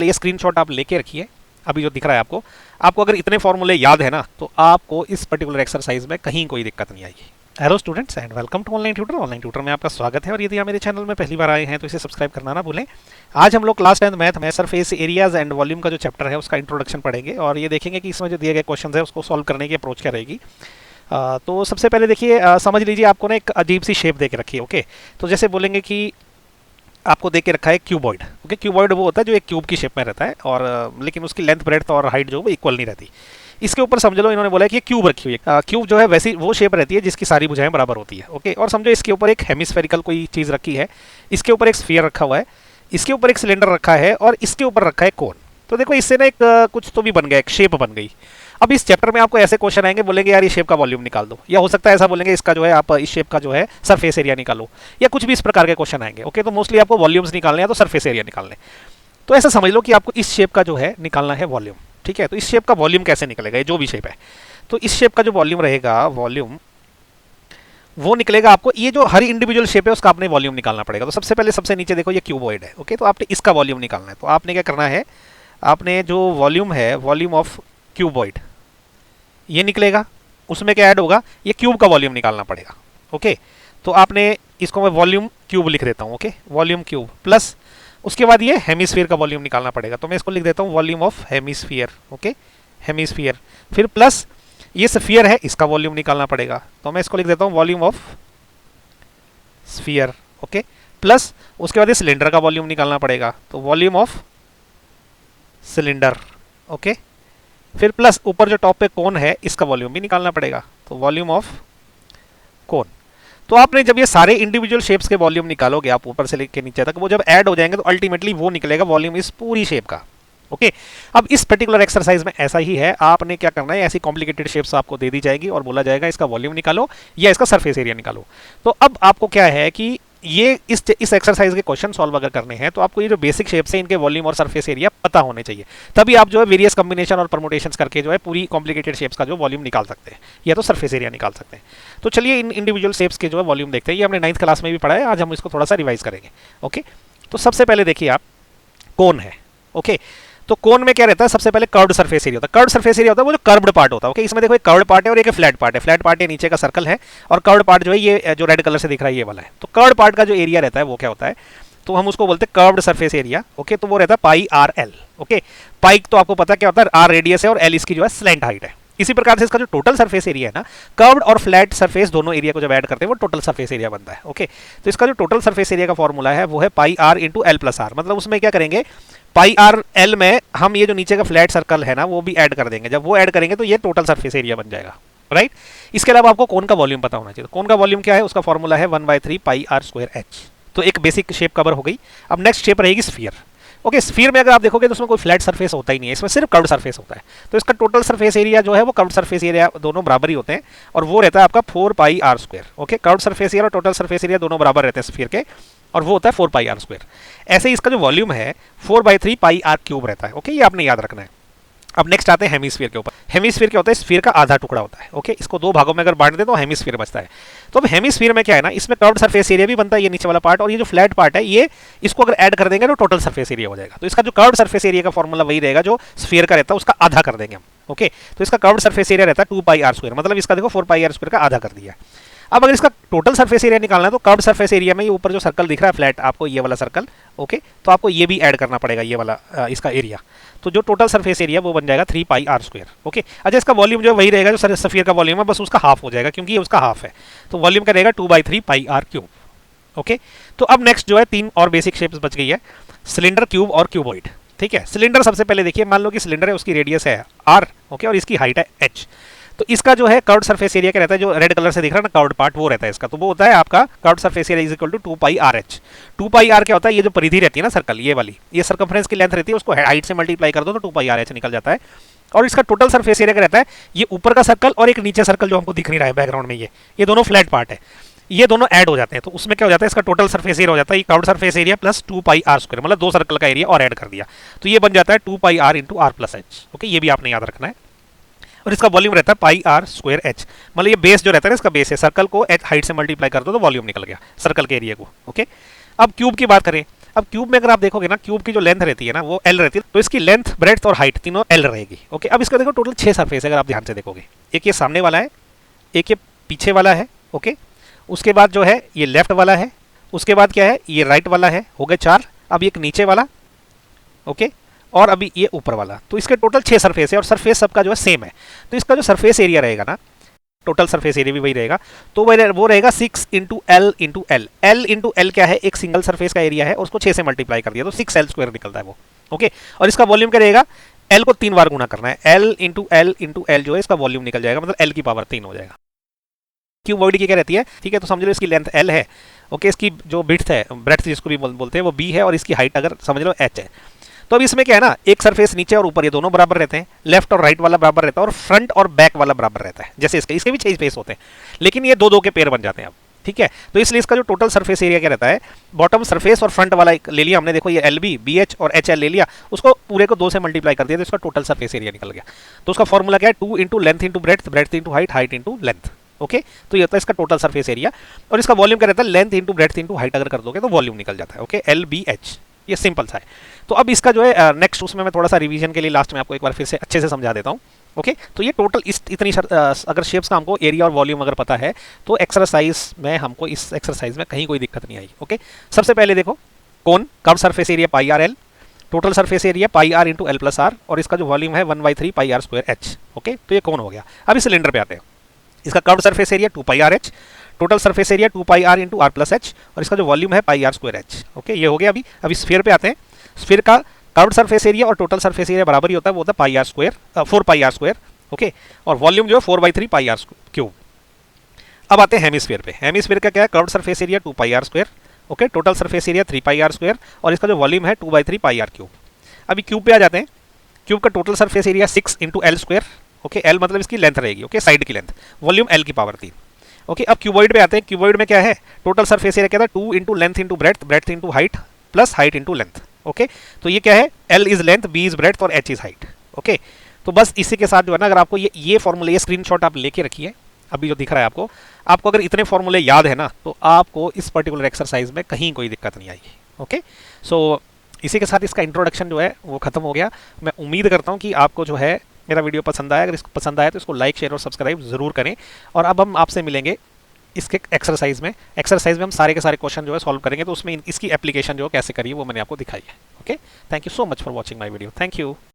ये स्क्रीनशॉट आप लेके रखिए, अभी जो दिख रहा है आपको अगर इतने फॉर्मूले याद है ना तो आपको इस पर्टिकुलर एक्सरसाइज में कहीं कोई दिक्कत नहीं आएगी। Hello students and welcome to online tutor. Online tutor में आपका स्वागत है और यदि आप मेरे चैनल में पहली बार आए हैं तो इसे सब्सक्राइब करना ना भूलें। आज हम लोग क्लास 10 मैथ में सरफेस एरियाज एंड वॉल्यूम का जो चैप्टर है उसका इंट्रोडक्शन पढ़ेंगे और ये देखेंगे कि इसमें जो दिए गए क्वेश्चन है उसको सॉल्व करने की अप्रोच क्या रहेगी। तो सबसे पहले देखिए, समझ लीजिए आपको ना एक अजीब सी शेप दे के रखी है। ओके, तो जैसे बोलेंगे कि आपको दे के रखा है क्यूबॉइड। ओके, क्यूबॉइड वो होता है जो एक क्यूब की शेप में रहता है और लेकिन उसकी लेंथ ब्रेड्थ और हाइट जो है इक्वल नहीं रहती। इसके ऊपर समझ लो इन्होंने बोला है कि क्यूब रखी हुई है। क्यूब जो है वैसी वो शेप रहती है जिसकी सारी भुजाएं बराबर होती है। ओके, और समझो इसके ऊपर एक हेमिस्फेरिकल कोई चीज़ रखी है, इसके ऊपर एक स्फीयर रखा हुआ है, इसके ऊपर एक सिलेंडर रखा है और इसके ऊपर रखा है कोन। तो देखो इससे ना एक कुछ तो भी बन गया, एक शेप बन गई। अब इस चैप्टर में आपको ऐसे क्वेश्चन आएंगे, बोलेंगे यार ये शेप का वॉल्यूम निकाल दो, या हो सकता है ऐसा बोलेंगे इसका जो है आप इस शेप का जो है सरफेस एरिया निकालो, या कुछ भी इस प्रकार के क्वेश्चन आएंगे। ओके, तो मोस्टली आपको वॉल्यूम्स निकालने हैं तो सरफेस एरिया निकालने। तो ऐसा समझ लो कि आपको इस शेप का जो है निकालना है वॉल्यूम। ठीक है, तो इस शेप का वॉल्यूम कैसे निकलेगा, ये जो भी शेप है तो इस शेप का जो वॉल्यूम रहेगा, वॉल्यूम वो निकलेगा आपको। ये जो हर इंडिविजुअल शेप है उसका आपने वॉल्यूम निकालना पड़ेगा। तो सबसे पहले सबसे नीचे देखो ये क्यूबॉइड है। ओके, तो आपने इसका वॉल्यूम निकालना है। तो आपने क्या करना है, आपने जो वॉल्यूम है, वॉल्यूम ऑफ क्यूबॉइड ये निकलेगा, उसमें क्या ऐड होगा, ये क्यूब का वॉल्यूम निकालना पड़ेगा। ओके, तो आपने इसको मैं वॉल्यूम क्यूब लिख देता हूँ। ओके, वॉल्यूम क्यूब प्लस उसके बाद ये हेमिस्फीयर का वॉल्यूम निकालना पड़ेगा। तो मैं इसको लिख देता हूँ volume of hemisphere. Okay, hemisphere, फिर प्लस ये स्फीयर है इसका वॉल्यूम निकालना पड़ेगा। तो मैं इसको लिख देता हूँ volume of sphere. Okay, plus उसके बाद ये सिलेंडर का वॉल्यूम निकालना पड़ेगा, तो वॉल्यूम ऑफ सिलेंडर। ओके, फिर प्लस ऊपर जो टॉप पे कोन है इसका वॉल्यूम भी निकालना पड़ेगा, तो वॉल्यूम ऑफ कोन। तो आपने जब ये सारे इंडिविजुअल शेप्स के वॉल्यूम निकालोगे आप ऊपर से लेकर नीचे तक, वो जब ऐड हो जाएंगे तो अल्टीमेटली वो निकलेगा वॉल्यूम इस पूरी शेप का। ओके, अब इस पर्टिकुलर एक्सरसाइज में ऐसा ही है। आपने क्या करना है, ऐसी कॉम्प्लिकेटेड शेप्स आपको दे दी जाएगी और बोला जाएगा इसका वॉल्यूम निकालो या इसका सरफेस एरिया निकालो। तो अब आपको क्या है कि ये इस एक्सरसाइज के क्वेश्चन सॉल्व अगर करने हैं तो आपको ये जो बेसिक शेप्स हैं इनके वॉल्यूम और सरफेस एरिया पता होने चाहिए, तभी आप जो है वेरियस कॉम्बिनेशन और परमुटेशंस करके जो है पूरी कॉम्प्लिकेटेड शेप्स का जो वॉल्यूम निकाल सकते हैं या तो सरफेस एरिया निकाल सकते हैं। तो चलिए इन इंडिविजुअल शेप्स के जो है वॉल्यूम देखते हैं। ये हमने 9th क्लास में भी पढ़ा है, आज हम इसको थोड़ा सा रिवाइज करेंगे। ओके, तो सबसे पहले देखिए आप, कोन है। ओके, तो कोन में क्या रहता है, सबसे पहले कर्व्ड सरफेस एरिया होता है। कर्व्ड सरफेस एरिया होता है वो जो कर्व्ड पार्ट होता है। ओके, इसमें देखो एक कर्व्ड पार्ट है और एक फ्लैट पार्ट है। फ्लैट पार्ट ये नीचे का सर्कल है और कर्व्ड पार्ट जो है ये जो रेड कलर से दिख रहा है ये वाला है। तो कर्व्ड पार्ट का जो एरिया रहता है वो क्या होता है, तो हम उसको बोलते हैं कर्व्ड सरफेस एरिया। ओके, तो वो रहता है पाई आर एल। ओके, पाई तो आपको पता क्या होता है, आर रेडियस है और एल इसकी जो है स्लैंट हाइट है। इसी प्रकार से इसका जो टोटल सरफेस एरिया है ना, कर्व्ड और फ्लैट सरफेस दोनों एरिया को जब ऐड करते हैं वो टोटल सरफेस एरिया बनता है। ओके, तो इसका जो टोटल सरफेस एरिया का फॉर्मूला है वो है pi r into l plus r. मतलब उसमें क्या करेंगे, पाई आर एल में हम ये जो नीचे का फ्लैट सर्कल है ना वो भी ऐड कर देंगे। जब वो ऐड करेंगे तो ये टोटल सरफेस एरिया बन जाएगा। राइट, इसके अलावा आपको कोन का वॉल्यूम पता होना चाहिए। तो कोन का वॉल्यूम क्या है, उसका फॉर्मूला है 1/3 पाई आर स्क्वायर एच। तो एक बेसिक शेप कवर हो गई। अब नेक्स्ट शेप रहेगी स्फीयर। ओके, स्फीयर में अगर आप देखोगे तो उसमें कोई फ्लैट सरफेस होता ही नहीं है, इसमें सिर्फ कर्व्ड सरफेस होता है। तो इसका टोटल सरफेस एरिया जो है वो कर्व्ड सरफेस एरिया दोनों बराबर ही होते हैं और वो रहता है आपका 4 pi r square. Okay, curved surface area और टोटल सरफेस एरिया दोनों बराबर रहते हैं स्फीयर के और वो होता है 4 पाई आर स्क्वायर। ऐसे ही इसका जो वॉल्यूम है 4/3 पाई आर क्यूब रहता है। ओके, ये आपने याद रखना है। अब नेक्स्ट आते हैं हेमिस्फीयर के ऊपर। हेमिस्फीयर क्या होता है, स्फीयर का आधा टुकड़ा होता है। ओके, इसको दो भागों में अगर बांट दे तो हेमिस्फीयर बचता है। तो अब हेमिस्फीयर में क्या है ना, इसमें कर्व्ड सरफेस एरिया भी बनता है, ये नीचे वाला पार्ट, और ये जो फ्लैट पार्ट है ये इसको अगर ऐड कर देंगे तो टोटल सरफेस एरिया हो जाएगा। तो इसका जो कर्व्ड सरफेस एरिया का फॉर्मूला वही रहेगा जो स्फीयर का रहता है, उसका आधा कर देंगे हम। ओके, तो इसका कर्व्ड सरफेस एरिया रहता है 2 पाई आर स्क्वायर, मतलब इसका देखो 4 पाई आर स्क्वायर का आधा कर दिया। अब अगर इसका टोटल सरफेस एरिया निकालना है तो कर्व्ड सरफेस एरिया में ये ऊपर जो सर्कल दिख रहा है फ्लैट आपको, ये वाला सर्कल। ओके, तो आपको ये भी ऐड करना पड़ेगा, ये वाला इसका एरिया। तो जो टोटल सरफेस एरिया वो बन जाएगा 3 पाई आर स्क्वायर। ओके, अच्छा इसका वॉल्यूम जो वही रहेगा जो स्फीयर का वॉल्यूम है, बस उसका हाफ हो जाएगा क्योंकि ये उसका हाफ है। तो वॉल्यूम का रहेगा 2/3 पाई आर क्यूब। ओके, तो अब नेक्स्ट जो है 3 और बेसिक शेप्स बच गई है, सिलेंडर, क्यूब और क्यूबॉइड। ठीक है, सिलेंडर सबसे पहले देखिए, मान लो कि सिलेंडर है, उसकी रेडियस है आर। ओके, और इसकी हाइट है एच। तो इसका जो है कर्व्ड सरफेस एरिया क्या रहता है, जो रेड कलर से दिख रहा है ना कर्व्ड पार्ट, वो रहता है इसका। तो वो होता है आपका curved surface area is equal to 2 pi r h. 2 pi r क्या होता है, ये जो परिधि रहती है ना सर्कल, ये वाली, ये सर्कमफ्रेंस की लेंथ रहती है, उसको हाइट से मल्टीप्लाई कर दो तो 2 पाई आर एच निकल जाता है। और इसका टोटल सरफेस एरिया क्या रहता है, ये ऊपर का सर्कल और एक नीचे सर्कल जो हमको दिख नहीं रहा है बैकग्राउंड में, ये दोनों फ्लैट पार्ट है, ये दोनों ऐड हो जाते हैं। तो उसमें क्या हो जाता है, इसका टोटल सरफेस एरिया हो जाता है ये curved surface area plus 2 pi r square, मतलब दो सर्कल का एरिया और ऐड कर दिया, तो ये बन जाता है 2 pi r into r plus h. Okay, ये भी आपने याद रखना है। और इसका वॉल्यूम रहता है पाई आर स्क्वायर एच, मतलब ये बेस जो रहता है ना, इसका बेस है, सर्कल को एच हाइट से मल्टीप्लाई कर दो तो वॉल्यूम निकल गया सर्कल के एरिया को। ओके, अब क्यूब की बात करें, अब क्यूब में अगर आप देखोगे ना, क्यूब की जो लेंथ रहती है ना वो एल रहती है, तो इसकी लेंथ, ब्रेड्थ और हाइट तीनों एल रहेगी। ओके, अब इसका देखो टोटल 6 सरफेस है अगर आप ध्यान से देखोगे। एक ये सामने वाला है, एक ये पीछे वाला है, ओके, उसके बाद जो है ये लेफ्ट वाला है, उसके बाद क्या है ये राइट वाला है, हो गए 4। अब एक नीचे वाला, ओके, और अभी ये ऊपर वाला। तो इसके टोटल 6 सरफेस है और सरफेस सबका जो है सेम है। तो इसका जो सरफेस एरिया रहेगा ना, टोटल सरफेस एरिया भी वही रहेगा, तो वो रहेगा 6 into L into L. L into L क्या है, एक सिंगल सरफेस का एरिया है और उसको 6 से मल्टीप्लाई कर दिया तो 6 एल स्क्वायर निकलता है वो। ओके, और इसका वॉल्यूम क्या रहेगा, एल को 3 बार गुना करना है, एल इंटू एल जो है इसका वॉल्यूम निकल जाएगा, मतलब एल की पावर 3 हो जाएगा। क्यूबॉइड की क्या रहती है, ठीक है, तो समझ लो इसकी लेंथ एल है, ओके, इसकी जो विड्थ है, ब्रेड्थ जिसको भी बोलते हैं वो बी है, और इसकी हाइट अगर समझ लो एच है। तो अब इसमें क्या है ना, एक सरफेस नीचे और ऊपर ये दोनों बराबर रहते हैं, लेफ्ट और राइट वाला बराबर रहता है और फ्रंट और बैक वाला बराबर रहता है, जैसे इसके भी 6 स्पेस होते हैं, लेकिन ये दो के पेयर बन जाते हैं अब, ठीक है। तो इसलिए इसका जो टोटल सरफेस एरिया क्या रहता है, बॉटम सरफेस और फ्रंट वाला ले लिया हमने, देखो ये एल बी, बी एच और एच एल ले लिया, उसको पूरे को 2 से मल्टीप्लाई कर दिया तो इसका टोटल सरफेस एरिया निकल गया। तो उसका फॉर्मूला क्या है, 2 into length into breadth, breadth into height, height into length. Okay, तो ये होता है इसका टोटल सरफेस एरिया, और इसका वॉल्यूम क्या रहता है, length into breadth into height अगर कर दोगे तो वॉल्यूम निकल जाता है। ओके, एल बी एच, ये सिंपल सा है। तो अब इसका जो है नेक्स्ट, उसमें मैं थोड़ा सा रिवीजन के लिए लास्ट में आपको एक बार फिर से अच्छे से समझा देता हूँ। ओके, तो ये टोटल इतनी अगर शेप्स का हमको एरिया और वॉल्यूम अगर पता है तो एक्सरसाइज में हमको इस एक्सरसाइज में कहीं कोई दिक्कत नहीं आएगी। ओके, सबसे पहले देखो cone, curve surface area pi r l, total surface area pi r into l plus r, और इसका जो वॉल्यूम है 1/3 pi r square h. Okay, तो ये कोन हो गया। अब इस सिलेंडर पे आते हैं, इसका curve surface area 2 pi r h, total surface area 2 pi r into r plus h, और इसका जो वॉल्यूम है pi r square h. Okay, ये हो गया। अभी स्फीयर पे आते हैं। स्फीयर का कर्व सरफेस एरिया और टोटल सरफेस एरिया बराबर ही होता है, वो होता है pi r square, 4 pi r square. Okay, और वॉल्यूम जो है 4/3 पाई आर क्यूब। अब आते हैं हेमिस्फीयर पे। हेमिस्फीयर का क्या है, curve surface area 2 pi r square, okay, total surface area 3 pi r square, और इसका जो वॉल्यूम है 2/3 पाई आर क्यूब। अभी क्यूब पे आ जाते हैं। क्यूब का total surface area 6 into l square, okay, l मतलब इसकी लेंथ रहेगी, ओके, साइड की लेंथ, वॉल्यूम एल की पावर 3। ओके, अब क्यूबॉइड पे आते हैं। क्यूबॉइड में क्या है, टोटल सरफेस एरिया क्या था, 2 into length into breadth, breadth into height plus height into length. Okay, तो ये क्या है, l is length, b is breadth और एच इज हाइट। ओके, तो बस इसी के साथ जो है ना, अगर आपको ये फॉर्मूले, ये स्क्रीनशॉट आप लेके रखिए, अभी जो दिख रहा है आपको अगर इतने फॉर्मूले याद है ना, तो आपको इस पर्टिकुलर एक्सरसाइज में कहीं कोई दिक्कत नहीं आएगी। ओके, सो इसी के साथ इसका इंट्रोडक्शन जो है वो खत्म हो गया। मैं उम्मीद करता हूँ कि आपको जो है मेरा वीडियो पसंद आया। अगर इसको पसंद आया तो इसको लाइक, शेयर और सब्सक्राइब जरूर करें। और अब हम आपसे मिलेंगे इसके एक्सरसाइज में हम सारे के सारे क्वेश्चन जो है सॉल्व करेंगे, तो उसमें इसकी एप्लीकेशन जो कैसे करिए वो मैंने आपको दिखाई है। Okay, thank you so much for watching my video. Thank you.